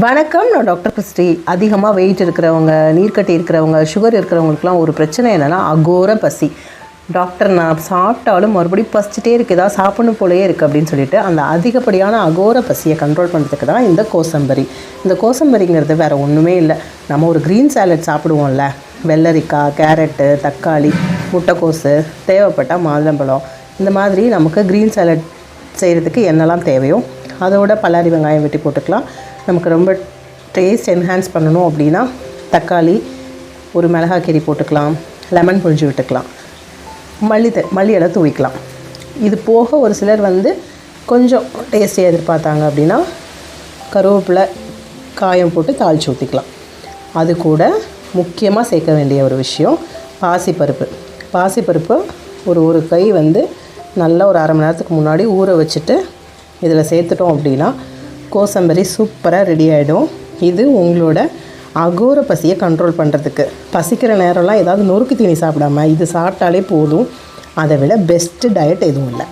வணக்கம். நான் doctor Christie. அதிகமாக வெயிட் இருக்கிறவங்க, நீர்க்கட்டி இருக்கிறவங்க, சுகர் இருக்கிறவங்களுக்குலாம் ஒரு பிரச்சனை என்னென்னா அகோர பசி. டாக்டர் நான் சாப்பிட்டாலும் மறுபடியும் பசிச்சிட்டே இருக்குது, ஏதாவது சாப்பிடணும் போலேயே இருக்குது அப்படின்னு சொல்லிட்டு அந்த அதிகப்படியான அகோர பசியை கண்ட்ரோல் பண்ணுறதுக்கு தான் இந்த கோசம்பரி. இந்த கோசம்பரிங்கிறது வேறு ஒன்றுமே இல்லை. நம்ம ஒரு க்ரீன் சாலட் சாப்பிடுவோம்ல, வெள்ளரிக்காய், கேரட்டு, தக்காளி, முட்டைக்கோசு, தேவைப்பட்டால் மாதுளம்பழம், இந்த மாதிரி நமக்கு க்ரீன் சாலட் செய்கிறதுக்கு என்னெல்லாம் தேவையோ அதோட பல்லாரி வெங்காயம் வெட்டி போட்டுக்கலாம். நமக்கு ரொம்ப டேஸ்ட் என்ஹான்ஸ் பண்ணணும் அப்படின்னா தக்காளி, ஒரு மிளகாய் கீரி போட்டுக்கலாம், லெமன் புழிஞ்சு விட்டுக்கலாம், மல்லி இலை தூவிக்கலாம். இது போக ஒரு சிலர் கொஞ்சம் டேஸ்டியாக எதிர்பார்த்தாங்க அப்படின்னா கருவேப்பிலை, காயம் போட்டு தாளித்து ஊற்றிக்கலாம். அது கூட முக்கியமாக சேர்க்க வேண்டிய ஒரு விஷயம் பாசிப்பருப்பு ஒரு கை நல்லா ஒரு அரை மணி நேரத்துக்கு முன்னாடி ஊற வச்சுட்டு இதில் சேர்த்துட்டோம் அப்படின்னா கோசம்பரி சூப்பராக ரெடி ஆகிடும். இது உங்களோட அகோர பசியை கண்ட்ரோல் பண்ணுறதுக்கு. பசிக்கிற நேரம்லாம் ஏதாவது நொறுக்கு தீனி சாப்பிடாமல் இது சாப்பிட்டாலே போதும். அதை விட பெஸ்ட்டு டயட் எதுவும் இல்லை.